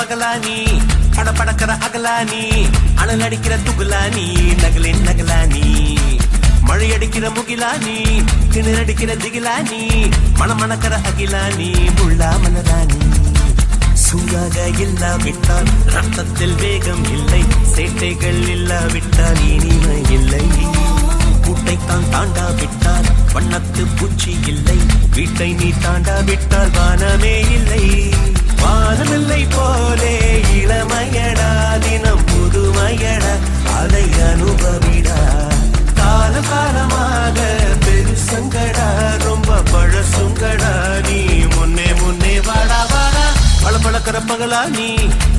பகலானி படபடக்கிற அகலானி அனல் அடிக்கிற துகுலானி நகலின் நகலானி மழையடிக்கிற முகிலானி கிணறடிக்கிற திகிலானி மணமணக்கிற அகிலானி முள்ளா மலரானி சூடாக இல்லாவிட்டால் ரத்தத்தில் வேகம் இல்லை சேட்டைகள் இல்லாவிட்டால் இனிமை இல்லை கூட்டைத்தான் தாண்டாவிட்டால் வண்ணத்து பூச்சி இல்லை வீட்டை நீ தாண்டாவிட்டால் வானமே இல்லை வானமில்லை போலே இளமையடா தினம் புதுமையடா அதை அனுபவிடா கால காலமாக பெருசங்கடா ரொம்ப பழசுங்கடா நீ முன்னே முன்னே வாடா வாடா பளபளக்கிற பகலானி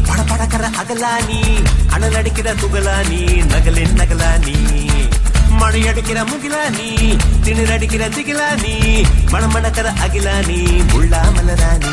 படபடக்கிற அகலானி அனல் அடிக்கிற துகலானி நகலின் நகலானி மழையடிக்கிற முகிலானி திணறடிக்கிற திகிலானி மணமணக்கிற அகிலானி முள்ளா மலரானி